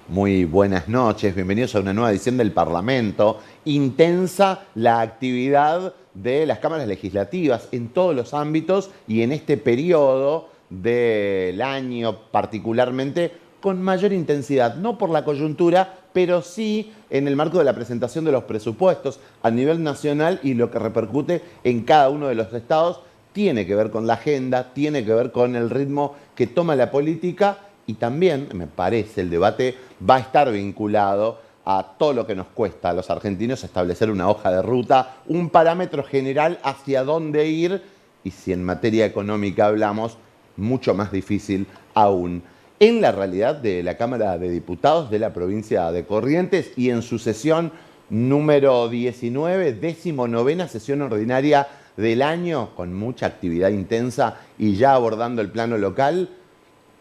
Muy buenas noches, bienvenidos a una nueva edición del Parlamento. Intensa la actividad de las cámaras legislativas en todos los ámbitos y en este periodo del año particularmente con mayor intensidad, no por la coyuntura, pero sí en el marco de la presentación de los presupuestos a nivel nacional y lo que repercute en cada uno de los estados tiene que ver con la agenda, tiene que ver con el ritmo que toma la política. Y también, me parece, el debate va a estar vinculado a todo lo que nos cuesta a los argentinos establecer una hoja de ruta, un parámetro general hacia dónde ir, y si en materia económica hablamos, mucho más difícil aún. En la realidad de la Cámara de Diputados de la provincia de Corrientes y en su sesión número 19, 19ª sesión ordinaria del año, con mucha actividad intensa y ya abordando el plano local,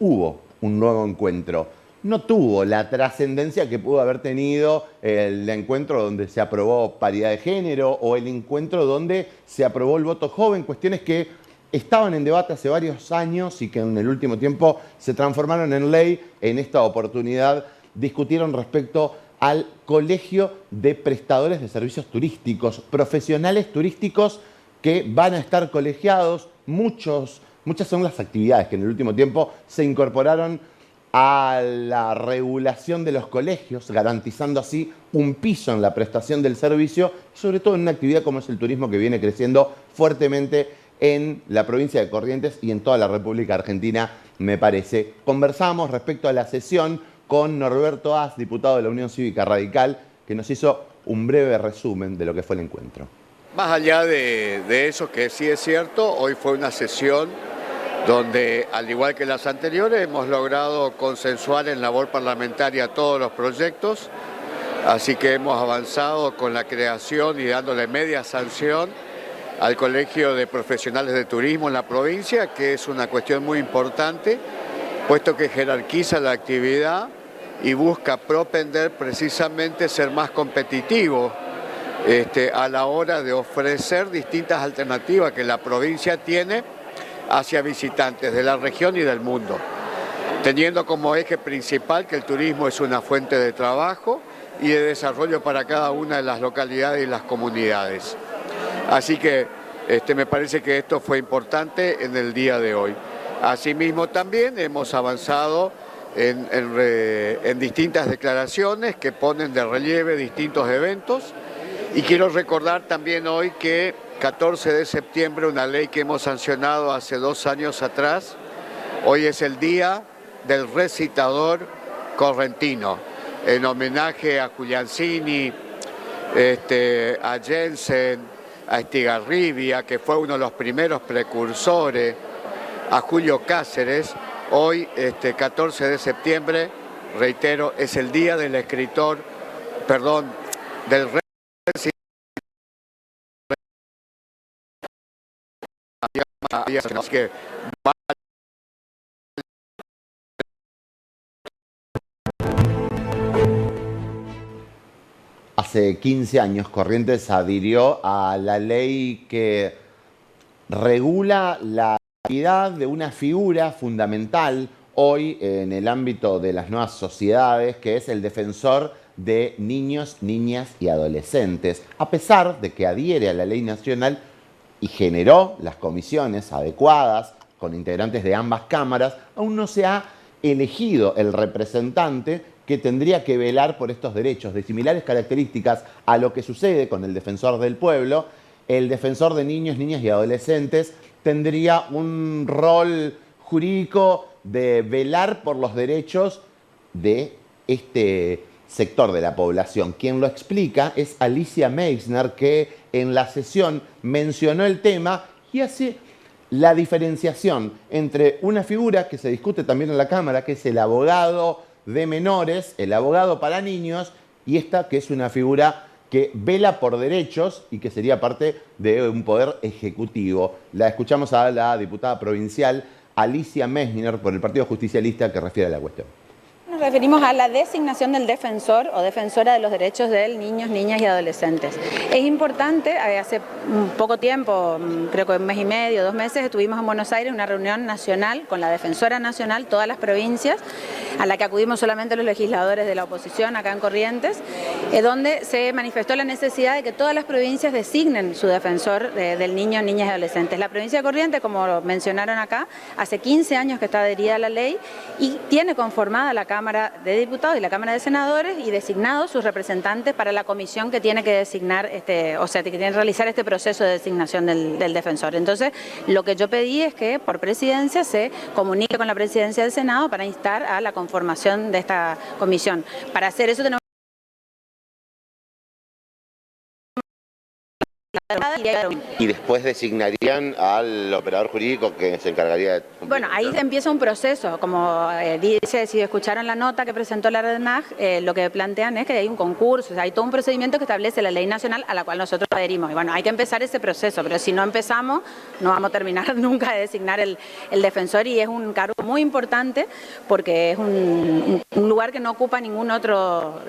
hubo un nuevo encuentro. No tuvo la trascendencia que pudo haber tenido el encuentro donde se aprobó paridad de género o el encuentro donde se aprobó el voto joven, cuestiones que estaban en debate hace varios años y que en el último tiempo se transformaron en ley. En esta oportunidad discutieron respecto al Colegio de Prestadores de Servicios Turísticos, profesionales turísticos que van a estar colegiados. Muchas son las actividades que en el último tiempo se incorporaron a la regulación de los colegios, garantizando así un piso en la prestación del servicio, sobre todo en una actividad como es el turismo, que viene creciendo fuertemente en la provincia de Corrientes y en toda la República Argentina, me parece. Conversamos respecto a la sesión con Norberto Az, diputado de la Unión Cívica Radical, que nos hizo un breve resumen de lo que fue el encuentro. Más allá de eso, que sí es cierto, hoy fue una sesión donde, al igual que las anteriores, hemos logrado consensuar en labor parlamentaria todos los proyectos, así que hemos avanzado con la creación y dándole media sanción al Colegio de Profesionales de Turismo en la provincia, que es una cuestión muy importante, puesto que jerarquiza la actividad y busca propender precisamente ser más competitivo a la hora de ofrecer distintas alternativas que la provincia tiene hacia visitantes de la región y del mundo, teniendo como eje principal que el turismo es una fuente de trabajo y de desarrollo para cada una de las localidades y las comunidades. Así que me parece que esto fue importante en el día de hoy. Asimismo también hemos avanzado en distintas declaraciones que ponen de relieve distintos eventos. Y quiero recordar también hoy que 14 de septiembre, una ley que hemos sancionado hace 2 años atrás, hoy es el Día del Recitador Correntino, en homenaje a Juliancini, a Jensen, a Estigarribia, que fue uno de los primeros precursores, a Julio Cáceres. Hoy, 14 de septiembre, reitero, es el Día del Escritor, perdón, del que Hace 15 años Corrientes adhirió a la ley que regula la actividad de una figura fundamental hoy en el ámbito de las nuevas sociedades, que es el defensor de niños, niñas y adolescentes. A pesar de que adhiere a la ley nacional y generó las comisiones adecuadas con integrantes de ambas cámaras, aún no se ha elegido el representante que tendría que velar por estos derechos. De similares características a lo que sucede con el defensor del pueblo, el defensor de niños, niñas y adolescentes tendría un rol jurídico de velar por los derechos de este sector de la población. Quien lo explica es Alicia Meissner, que en la sesión mencionó el tema y hace la diferenciación entre una figura que se discute también en la Cámara, que es el abogado de menores, el abogado para niños, y esta que es una figura que vela por derechos y que sería parte de un poder ejecutivo. La escuchamos a la diputada provincial Alicia Meissner por el Partido Justicialista, que refiere a la cuestión. Nos referimos a la designación del defensor o defensora de los derechos de niños, niñas y adolescentes. Es importante, hace poco tiempo, creo que 1 mes y medio, 2 meses, estuvimos en Buenos Aires en una reunión nacional con la defensora nacional, todas las provincias, a la que acudimos solamente los legisladores de la oposición acá en Corrientes, donde se manifestó la necesidad de que todas las provincias designen su defensor del niño, niñas y adolescentes. La provincia de Corrientes, como mencionaron acá, hace 15 años que está adherida a la ley y tiene conformada la Cámara de Diputados y la Cámara de Senadores y designados sus representantes para la comisión que tiene que designar, o sea, que tiene que realizar este proceso de designación del defensor. Entonces, lo que yo pedí es que por presidencia se comunique con la presidencia del Senado para instar a la conformación de esta comisión. Para hacer eso tenemos y después designarían al operador jurídico que se encargaría de... Bueno, ahí empieza un proceso, como dice, si escucharon la nota que presentó la REDNAG, lo que plantean es que hay un concurso, o sea, hay todo un procedimiento que establece la ley nacional a la cual nosotros adherimos. Y bueno, hay que empezar ese proceso, pero si no empezamos, no vamos a terminar nunca de designar el defensor, y es un cargo muy importante porque es un lugar que no ocupa ningún otro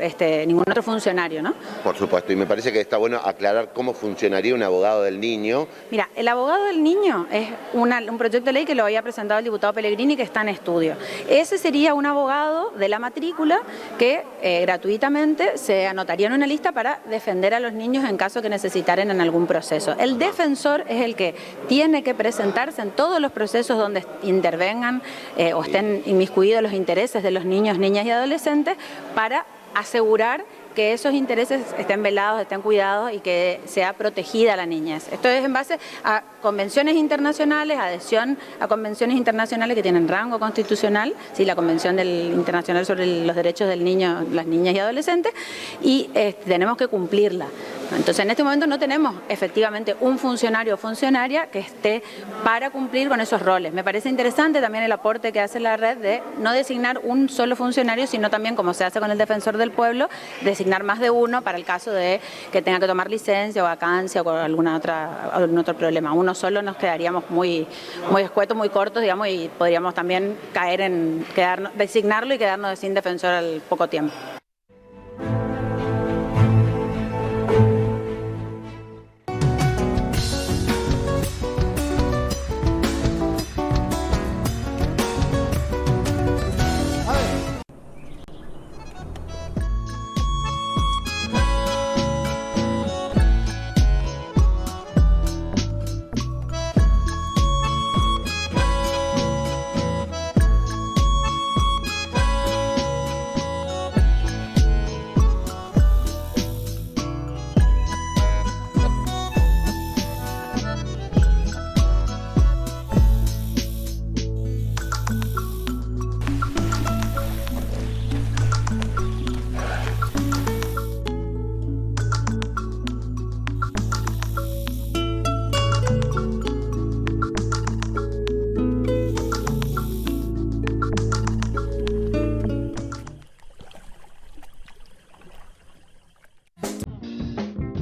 funcionario, ¿no? Por supuesto, y me parece que está bueno aclarar cómo funcionaría un abogado del niño. Mira, el abogado del niño es un proyecto de ley que lo había presentado el diputado Pellegrini, que está en estudio. Ese sería un abogado de la matrícula que gratuitamente se anotaría en una lista para defender a los niños en caso que necesitaran en algún proceso. El defensor es el que tiene que presentarse en todos los procesos donde intervengan o estén inmiscuidos los intereses de los niños, niñas y adolescentes para asegurar que esos intereses estén velados, estén cuidados y que sea protegida la niñez. Esto es en base a convenciones internacionales, adhesión a convenciones internacionales que tienen rango constitucional, sí, la Convención Internacional sobre los Derechos del Niño, las Niñas y Adolescentes, y tenemos que cumplirla. Entonces, en este momento no tenemos efectivamente un funcionario o funcionaria que esté para cumplir con esos roles. Me parece interesante también el aporte que hace la red de no designar un solo funcionario, sino también, como se hace con el Defensor del Pueblo, designar más de uno para el caso de que tenga que tomar licencia o vacancia o algún otro problema. Uno solo nos quedaríamos muy escuetos, muy cortos, digamos, y podríamos también caer en designarlo y quedarnos sin defensor al poco tiempo.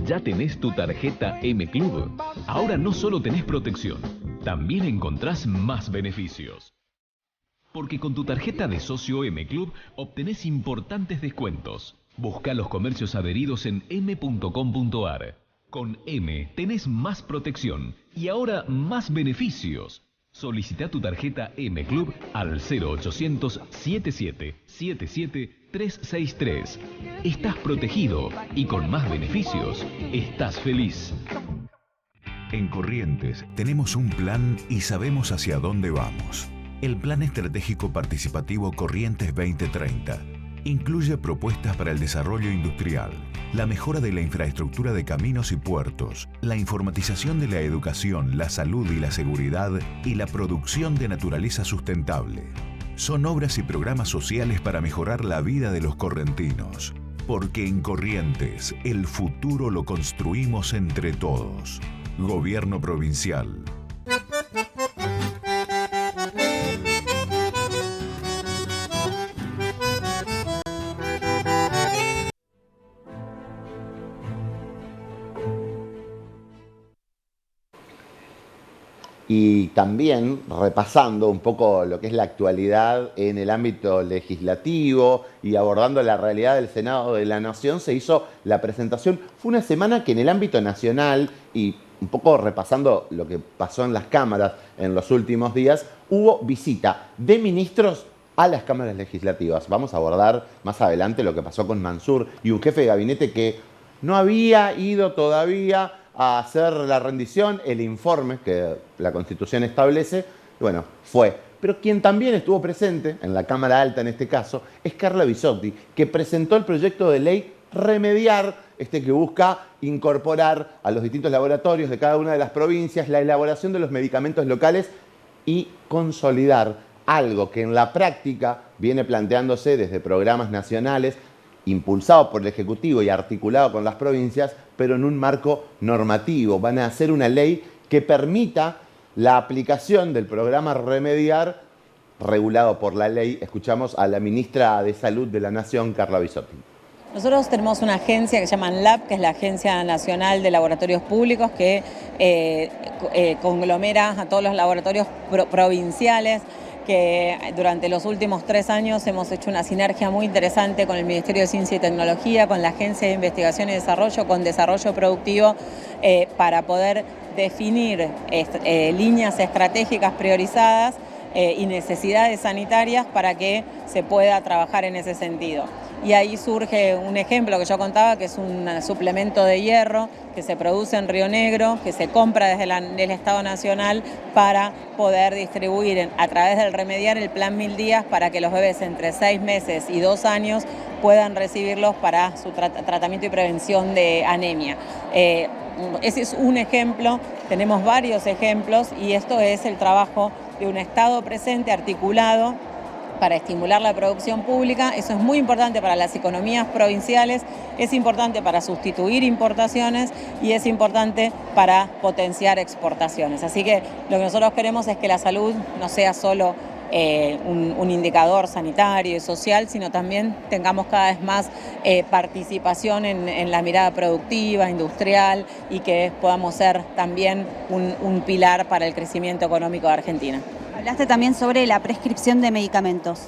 ¿Ya tenés tu tarjeta M Club? Ahora no solo tenés protección, también encontrás más beneficios. Porque con tu tarjeta de socio M Club obtenés importantes descuentos. Busca los comercios adheridos en m.com.ar. Con M tenés más protección y ahora más beneficios. Solicita tu tarjeta M Club al 0800 77 77 363. Estás protegido y con más beneficios estás feliz. En Corrientes tenemos un plan y sabemos hacia dónde vamos. El Plan Estratégico Participativo Corrientes 2030 incluye propuestas para el desarrollo industrial, la mejora de la infraestructura de caminos y puertos, la informatización de la educación, la salud y la seguridad y la producción de naturaleza sustentable. Son obras y programas sociales para mejorar la vida de los correntinos. Porque en Corrientes, el futuro lo construimos entre todos. Gobierno Provincial. Y también repasando un poco lo que es la actualidad en el ámbito legislativo y abordando la realidad del Senado de la Nación, se hizo la presentación. Fue una semana que en el ámbito nacional, y un poco repasando lo que pasó en las cámaras en los últimos días, hubo visita de ministros a las cámaras legislativas. Vamos a abordar más adelante lo que pasó con Mansur y un jefe de gabinete que no había ido todavía a hacer la rendición, el informe que la Constitución establece. Bueno, fue. Pero quien también estuvo presente, en la Cámara Alta en este caso, es Carla Bisotti, que presentó el proyecto de ley Remediar, que busca incorporar a los distintos laboratorios de cada una de las provincias la elaboración de los medicamentos locales y consolidar algo que en la práctica viene planteándose desde programas nacionales, impulsado por el Ejecutivo y articulado con las provincias, pero en un marco normativo. Van a hacer una ley que permita la aplicación del programa Remediar, regulado por la ley. Escuchamos a la ministra de Salud de la Nación, Carla Bisotti. Nosotros tenemos una agencia que se llama ANLAB, que es la Agencia Nacional de Laboratorios Públicos, que conglomera a todos los laboratorios provinciales, que durante los últimos 3 años hemos hecho una sinergia muy interesante con el Ministerio de Ciencia y Tecnología, con la Agencia de Investigación y Desarrollo, con Desarrollo Productivo, para poder definir líneas estratégicas priorizadas y necesidades sanitarias para que se pueda trabajar en ese sentido. Y ahí surge un ejemplo que yo contaba, que es un suplemento de hierro que se produce en Río Negro, que se compra desde el Estado Nacional para poder distribuir a través del Remediar el Plan 1000 días para que los bebés entre 6 meses y 2 años puedan recibirlos para su tratamiento y prevención de anemia. Ese es un ejemplo, tenemos varios ejemplos y esto es el trabajo de un Estado presente, articulado, para estimular la producción pública. Eso es muy importante para las economías provinciales, es importante para sustituir importaciones y es importante para potenciar exportaciones. Así que lo que nosotros queremos es que la salud no sea solo un indicador sanitario y social, sino también tengamos cada vez más participación en la mirada productiva, industrial, y que podamos ser también un pilar para el crecimiento económico de Argentina. Hablaste también sobre la prescripción de medicamentos.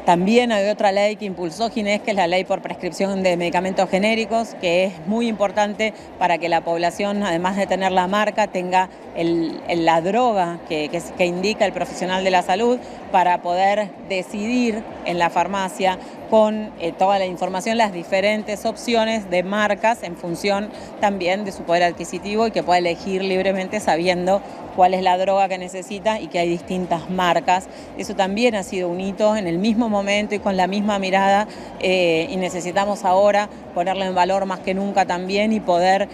También hay otra ley que impulsó Ginés, que es la ley por prescripción de medicamentos genéricos, que es muy importante para que la población, además de tener la marca, tenga la droga que indica el profesional de la salud, para poder decidir en la farmacia con toda la información, las diferentes opciones de marcas en función también de su poder adquisitivo, y que pueda elegir libremente sabiendo cuál es la droga que necesita y que hay distintas marcas. Eso también ha sido un hito en el mismo momento y con la misma mirada, y necesitamos ahora ponerlo en valor más que nunca también y poder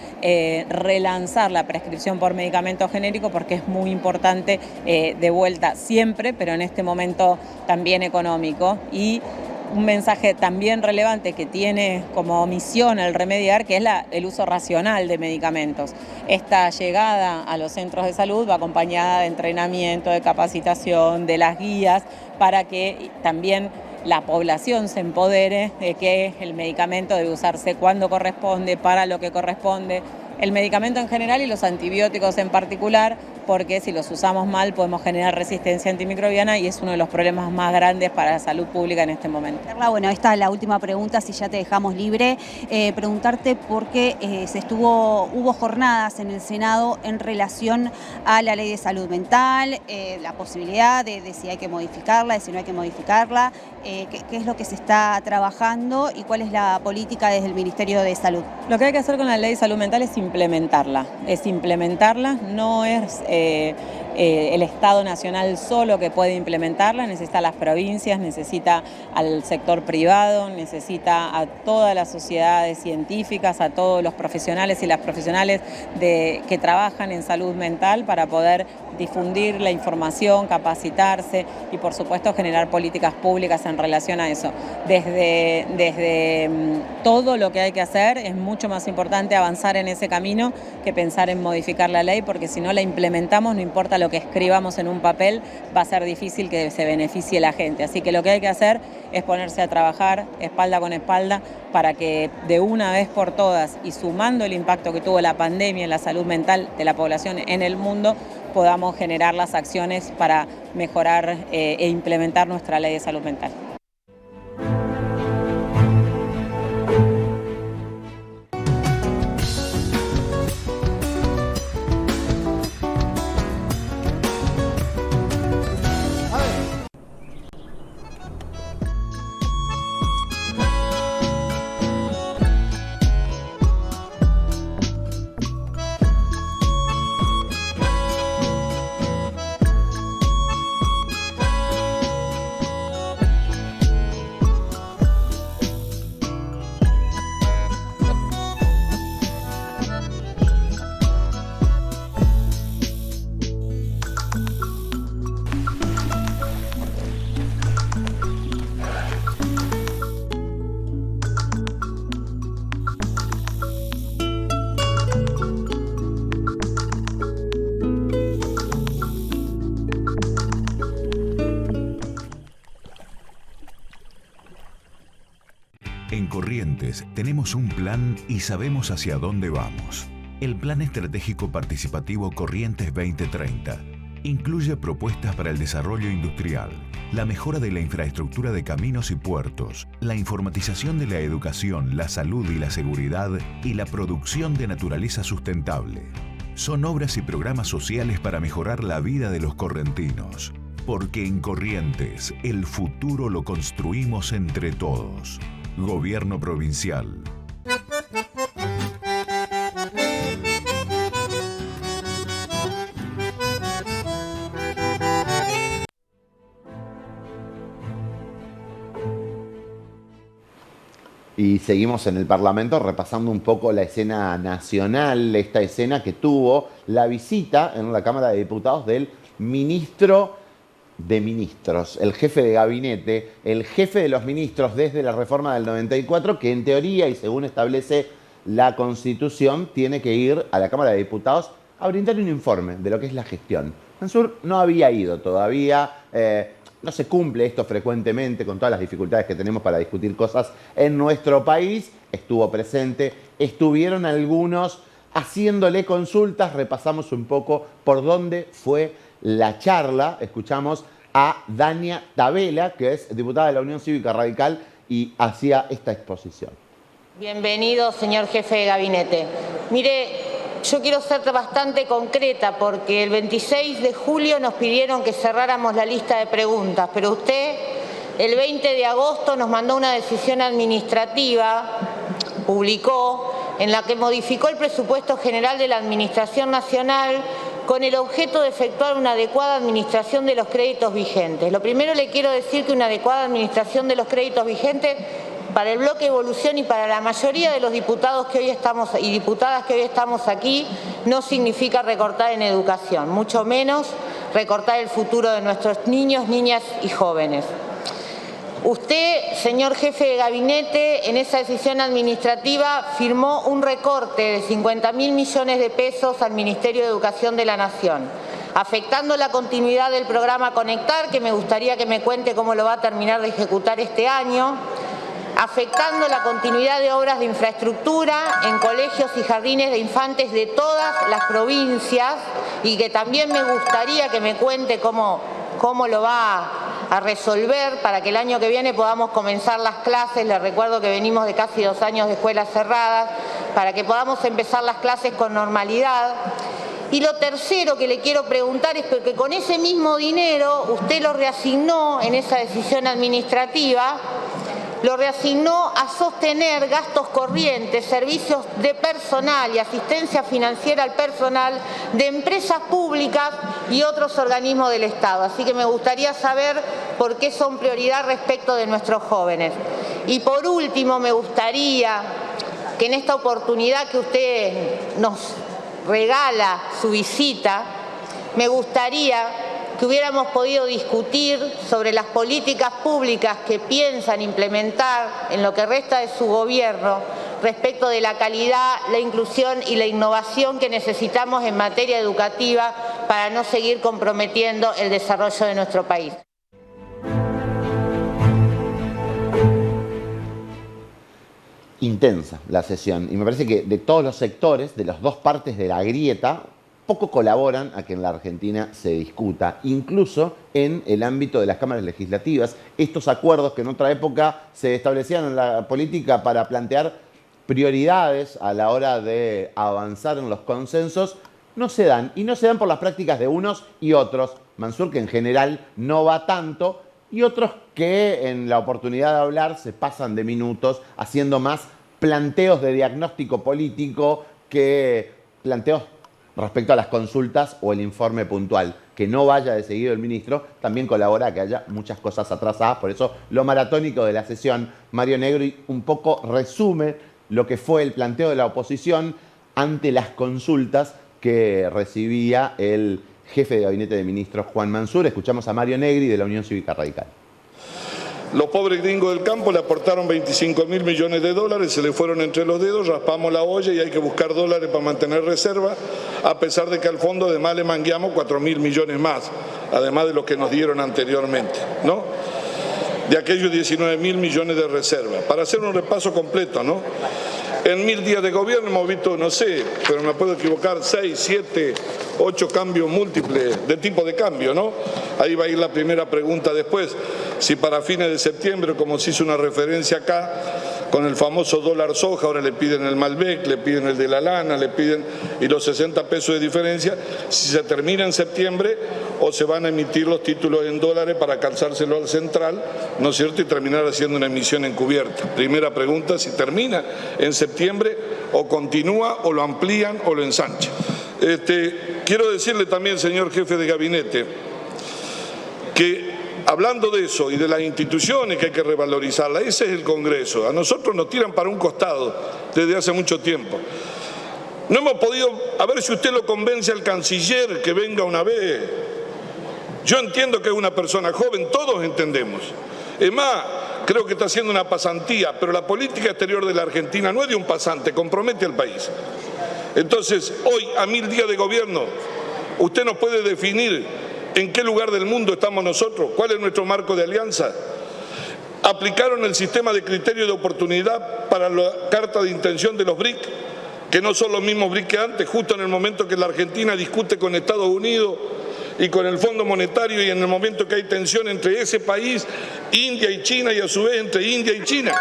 relanzar la prescripción por medicamento genérico, porque es muy importante de vuelta siempre, pero en este momento también económico. Y un mensaje también relevante que tiene como misión el Remediar, que es el uso racional de medicamentos. Esta llegada a los centros de salud va acompañada de entrenamiento, de capacitación, de las guías, para que también la población se empodere de que el medicamento debe usarse cuando corresponde, para lo que corresponde. El medicamento en general y los antibióticos en particular, porque si los usamos mal podemos generar resistencia antimicrobiana y es uno de los problemas más grandes para la salud pública en este momento. Carla, bueno, esta es la última pregunta, si ya te dejamos libre. Preguntarte por qué hubo jornadas en el Senado en relación a la ley de salud mental, la posibilidad de si hay que modificarla, de si no hay que modificarla, qué es lo que se está trabajando y cuál es la política desde el Ministerio de Salud. Lo que hay que hacer con la ley de salud mental es implementarla, no es el Estado Nacional solo que puede implementarla, necesita a las provincias, necesita al sector privado, necesita a todas las sociedades científicas, a todos los profesionales y las profesionales que trabajan en salud mental, para poder difundir la información, capacitarse y por supuesto generar políticas públicas en relación a eso. Desde todo lo que hay que hacer es mucho más importante avanzar en ese camino que pensar en modificar la ley, porque si no la implementamos, no importa lo que escribamos en un papel, va a ser difícil que se beneficie la gente. Así que lo que hay que hacer es ponerse a trabajar espalda con espalda para que de una vez por todas, y sumando el impacto que tuvo la pandemia en la salud mental de la población en el mundo, podamos generar las acciones para mejorar e implementar nuestra ley de salud mental. En Corrientes tenemos un plan y sabemos hacia dónde vamos. El Plan Estratégico Participativo Corrientes 2030 incluye propuestas para el desarrollo industrial, la mejora de la infraestructura de caminos y puertos, la informatización de la educación, la salud y la seguridad y la producción de naturaleza sustentable. Son obras y programas sociales para mejorar la vida de los correntinos. Porque en Corrientes, el futuro lo construimos entre todos. Gobierno Provincial. Y seguimos en el Parlamento repasando un poco la escena nacional, esta escena que tuvo la visita en la Cámara de Diputados del ministro de Ministros, el jefe de gabinete, el jefe de los ministros desde la reforma del 94, que en teoría y según establece la Constitución tiene que ir a la Cámara de Diputados a brindar un informe de lo que es la gestión. Mansur no había ido todavía, no se cumple esto frecuentemente con todas las dificultades que tenemos para discutir cosas en nuestro país. Estuvo presente, estuvieron algunos haciéndole consultas, repasamos un poco por dónde fue la charla. Escuchamos a Dania Tabela, que es diputada de la Unión Cívica Radical, y hacía esta exposición. Bienvenido, señor jefe de gabinete. Mire, yo quiero ser bastante concreta porque el 26 de julio nos pidieron que cerráramos la lista de preguntas, pero usted el 20 de agosto nos mandó una decisión administrativa, publicó, en la que modificó el presupuesto general de la Administración Nacional con el objeto de efectuar una adecuada administración de los créditos vigentes. Lo primero le quiero decir que una adecuada administración de los créditos vigentes para el bloque Evolución y para la mayoría de los diputados que hoy estamos y diputadas que hoy estamos aquí no significa recortar en educación, mucho menos recortar el futuro de nuestros niños, niñas y jóvenes. Usted, señor jefe de gabinete, en esa decisión administrativa firmó un recorte de 50.000 millones de pesos al Ministerio de Educación de la Nación, afectando la continuidad del programa Conectar, que me gustaría que me cuente cómo lo va a terminar de ejecutar este año, afectando la continuidad de obras de infraestructura en colegios y jardines de infantes de todas las provincias, y que también me gustaría que me cuente cómo lo va a resolver para que el año que viene podamos comenzar las clases. Les recuerdo que venimos de casi 2 años de escuelas cerradas, para que podamos empezar las clases con normalidad. Y lo tercero que le quiero preguntar es porque con ese mismo dinero usted lo reasignó en esa decisión administrativa, lo reasignó a sostener gastos corrientes, servicios de personal y asistencia financiera al personal de empresas públicas y otros organismos del Estado. Así que me gustaría saber por qué son prioridad respecto de nuestros jóvenes. Y por último, me gustaría que en esta oportunidad que usted nos regala su visita, me gustaría que hubiéramos podido discutir sobre las políticas públicas que piensan implementar en lo que resta de su gobierno respecto de la calidad, la inclusión y la innovación que necesitamos en materia educativa para no seguir comprometiendo el desarrollo de nuestro país. Intensa la sesión, y me parece que de todos los sectores, de las dos partes de la grieta, poco colaboran a que en la Argentina se discuta, incluso en el ámbito de las cámaras legislativas. Estos acuerdos que en otra época se establecían en la política para plantear prioridades a la hora de avanzar en los consensos, no se dan, y no se dan por las prácticas de unos y otros. Mansur, que en general no va tanto, y otros que en la oportunidad de hablar se pasan de minutos haciendo más planteos de diagnóstico político que planteos respecto a las consultas o el informe puntual. Que no vaya de seguido el ministro también colabora a que haya muchas cosas atrasadas. Por eso lo maratónico de la sesión. Mario Negri un poco resume lo que fue el planteo de la oposición ante las consultas que recibía el jefe de gabinete de ministros, Juan Mansur. Escuchamos a Mario Negri de la Unión Cívica Radical. Los pobres gringos del campo le aportaron 25.000 millones de dólares, se le fueron entre los dedos, raspamos la olla y hay que buscar dólares para mantener reserva, a pesar de que al fondo además le mangueamos 4.000 millones más, además de lo que nos dieron anteriormente, ¿no? de aquellos 19.000 millones de reserva. Para hacer un repaso completo, ¿no? En 1000 días de gobierno hemos visto, no sé, pero me puedo equivocar, 6, 7, 8 cambios múltiples de tipo de cambio, ¿no? Ahí va a ir la primera pregunta después. Si para fines de septiembre, como se hizo una referencia acá, con el famoso dólar soja, ahora le piden el Malbec, le piden el de la lana, le piden y los 60 pesos de diferencia, si se termina en septiembre o se van a emitir los títulos en dólares para calzárselo al central, ¿no es cierto? Y terminar haciendo una emisión encubierta. Primera pregunta, si termina en septiembre o continúa o lo amplían o lo ensanchan. Quiero decirle también, señor jefe de gabinete, que hablando de eso y de las instituciones que hay que revalorizarlas, ese es el Congreso. A nosotros nos tiran para un costado desde hace mucho tiempo. No hemos podido, a ver si usted lo convence al canciller que venga una vez. Yo entiendo que es una persona joven, todos entendemos. Es más, creo que está haciendo una pasantía, pero la política exterior de la Argentina no es de un pasante, compromete al país. Entonces, hoy, a 1000 días de gobierno, usted nos puede definir en qué lugar del mundo estamos nosotros, cuál es nuestro marco de alianza. Aplicaron el sistema de criterio de oportunidad para la carta de intención de los BRIC, que no son los mismos BRIC que antes, justo en el momento que la Argentina discute con Estados Unidos y con el Fondo Monetario y en el momento que hay tensión entre ese país, India y China, y a su vez entre India y China.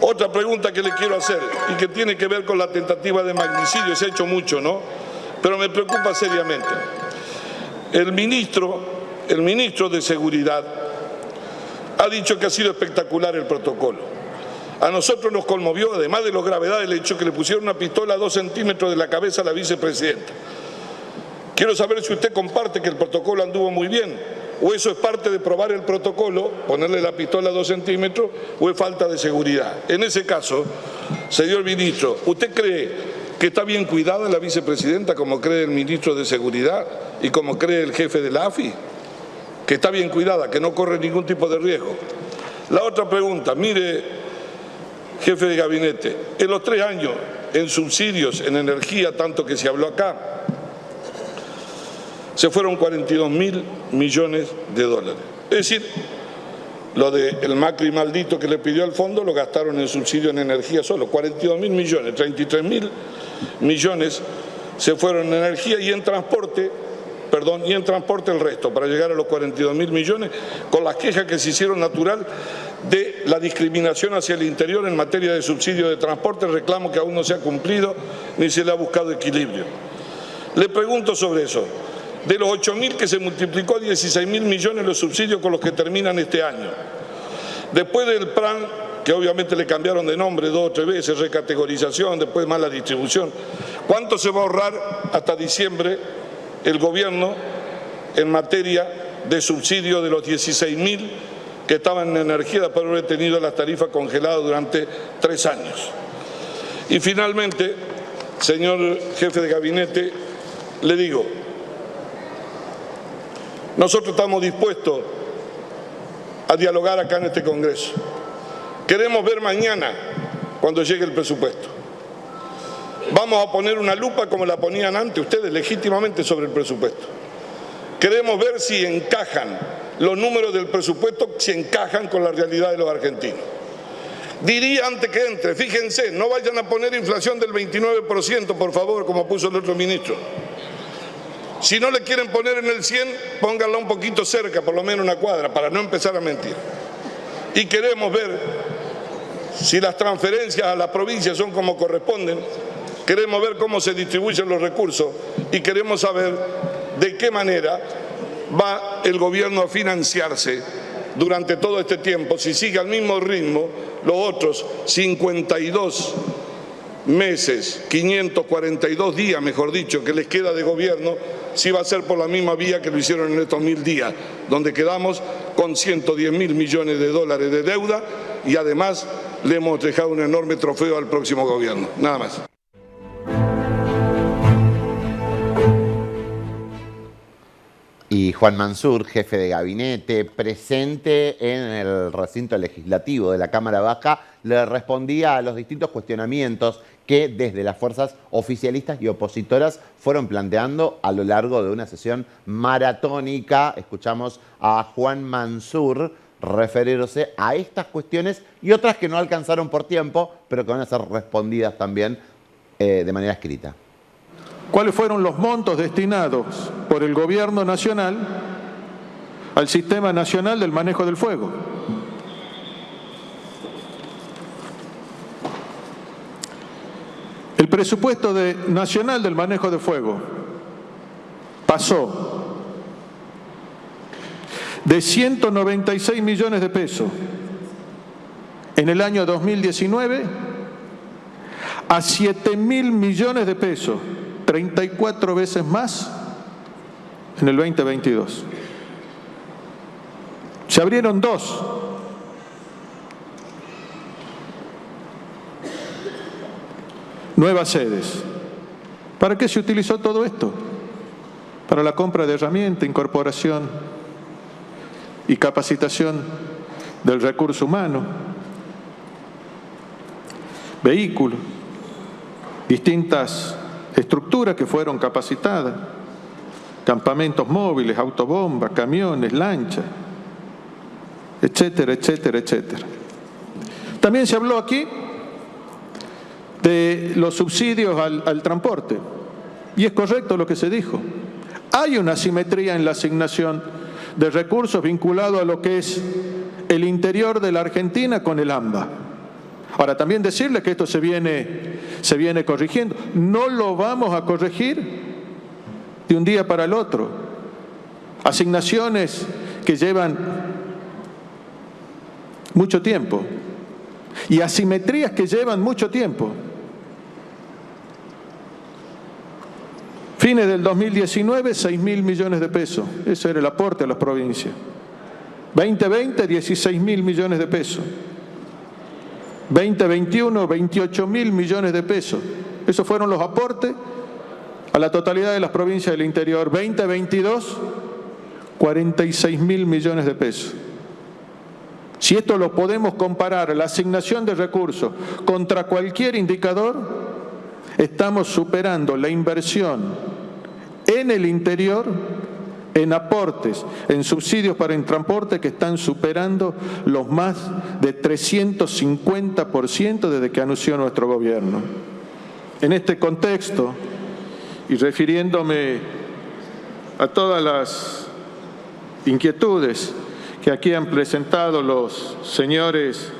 Otra pregunta que le quiero hacer y que tiene que ver con la tentativa de magnicidio, se ha hecho mucho, ¿no? Pero me preocupa seriamente. El ministro de Seguridad ha dicho que ha sido espectacular el protocolo. A nosotros nos conmovió, además de la gravedad del hecho, que le pusieron una pistola a 2 centímetros de la cabeza a la vicepresidenta. Quiero saber si usted comparte que el protocolo anduvo muy bien, o eso es parte de probar el protocolo, ponerle la pistola a 2 centímetros, o es falta de seguridad. En ese caso, señor ministro, ¿usted cree que está bien cuidada la vicepresidenta como cree el ministro de Seguridad y como cree el jefe de la AFI? Que está bien cuidada, que no corre ningún tipo de riesgo. La otra pregunta, mire, jefe de gabinete, en los 3 años en subsidios, en energía, tanto que se habló acá, se fueron 42.000 millones de dólares. Es decir, lo del Macri maldito que le pidió al fondo lo gastaron en subsidio en energía solo, 42.000 millones, 33.000 millones se fueron en energía y en transporte, el resto, para llegar a los 42.000 millones, con las quejas que se hicieron natural de la discriminación hacia el interior en materia de subsidio de transporte, reclamo que aún no se ha cumplido ni se le ha buscado equilibrio. Le pregunto sobre eso. De los 8.000 que se multiplicó a 16.000 millones los subsidios con los que terminan este año. Después del plan, que obviamente le cambiaron de nombre 2 o 3 veces, recategorización, después más la distribución, ¿cuánto se va a ahorrar hasta diciembre el gobierno en materia de subsidio de los 16.000 que estaban en energía después de haber tenido las tarifas congeladas durante 3 años? Y finalmente, señor jefe de gabinete, le digo, nosotros estamos dispuestos a dialogar acá en este Congreso. Queremos ver mañana, cuando llegue el presupuesto. Vamos a poner una lupa como la ponían antes ustedes legítimamente sobre el presupuesto. Queremos ver si encajan los números del presupuesto, si encajan con la realidad de los argentinos. Diría antes que entre, fíjense, no vayan a poner inflación del 29%, por favor, como puso el otro ministro. Si no le quieren poner en el 100, pónganla un poquito cerca, por lo menos una cuadra, para no empezar a mentir. Y queremos ver si las transferencias a las provincias son como corresponden, queremos ver cómo se distribuyen los recursos y queremos saber de qué manera va el gobierno a financiarse durante todo este tiempo, si sigue al mismo ritmo los otros 52 meses, 542 días, mejor dicho, que les queda de gobierno, si va a ser por la misma vía que lo hicieron en estos 1000 días, donde quedamos con 110.000 millones de dólares de deuda y además le hemos dejado un enorme trofeo al próximo gobierno. Nada más. Y Juan Mansur, jefe de gabinete, presente en el recinto legislativo de la Cámara Baja, le respondía a los distintos cuestionamientos que desde las fuerzas oficialistas y opositoras fueron planteando a lo largo de una sesión maratónica. Escuchamos a Juan Mansur referirse a estas cuestiones y otras que no alcanzaron por tiempo, pero que van a ser respondidas también de manera escrita. ¿Cuáles fueron los montos destinados por el Gobierno Nacional al Sistema Nacional del Manejo del Fuego? El presupuesto nacional del manejo de fuego pasó de 196 millones de pesos en el año 2019 a 7.000 millones de pesos, 34 veces más en el 2022. Se abrieron 2. Nuevas sedes. ¿Para qué se utilizó todo esto? Para la compra de herramientas, incorporación y capacitación del recurso humano, vehículos, distintas estructuras que fueron capacitadas, campamentos móviles, autobombas, camiones, lanchas, etcétera, etcétera, etcétera. También se habló aquí de los subsidios al transporte, y es correcto lo que se dijo. Hay una asimetría en la asignación de recursos vinculado a lo que es el interior de la Argentina con el AMBA. Ahora, también decirle que esto se viene corrigiendo. No lo vamos a corregir de un día para el otro. Asignaciones que llevan mucho tiempo y asimetrías que llevan mucho tiempo. Fines del 2019, 6.000 millones de pesos. Ese era el aporte a las provincias. 2020, 16.000 millones de pesos. 2021, 28.000 millones de pesos. Esos fueron los aportes a la totalidad de las provincias del interior. 2022, 46.000 millones de pesos. Si esto lo podemos comparar, la asignación de recursos, contra cualquier indicador, estamos superando la inversión en el interior, en aportes, en subsidios para el transporte, que están superando los más de 350% desde que anunció nuestro gobierno. En este contexto, y refiriéndome a todas las inquietudes que aquí han presentado los señores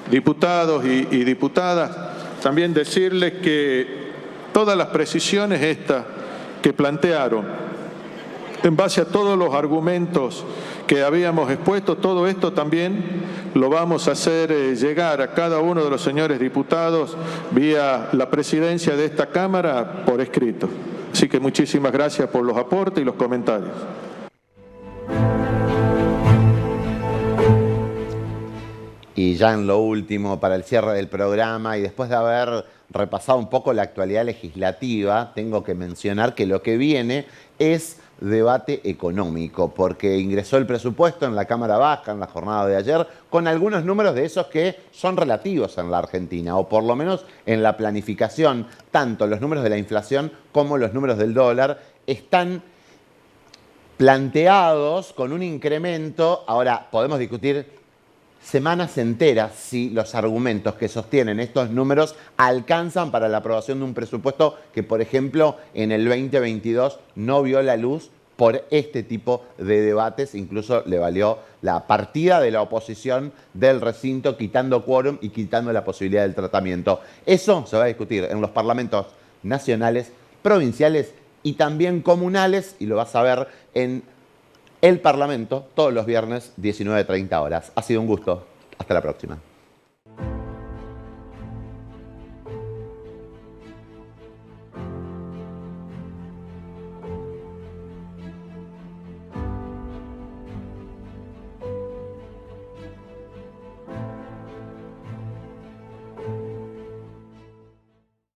diputados y diputadas, también decirles que todas las precisiones estas que plantearon, en base a todos los argumentos que habíamos expuesto, todo esto también lo vamos a hacer llegar a cada uno de los señores diputados vía la presidencia de esta Cámara por escrito. Así que muchísimas gracias por los aportes y los comentarios. Y ya en lo último, para el cierre del programa, y después de haber repasado un poco la actualidad legislativa, tengo que mencionar que lo que viene es debate económico, porque ingresó el presupuesto en la Cámara Baja en la jornada de ayer, con algunos números de esos que son relativos en la Argentina, o por lo menos en la planificación, tanto los números de la inflación como los números del dólar están planteados con un incremento. Ahora, podemos discutir semanas enteras si los argumentos que sostienen estos números alcanzan para la aprobación de un presupuesto que, por ejemplo, en el 2022 no vio la luz por este tipo de debates. Incluso le valió la partida de la oposición del recinto, quitando quórum y quitando la posibilidad del tratamiento. Eso se va a discutir en los parlamentos nacionales, provinciales y también comunales, y lo vas a ver en el Parlamento todos los viernes 19:30 horas. Ha sido un gusto. Hasta la próxima.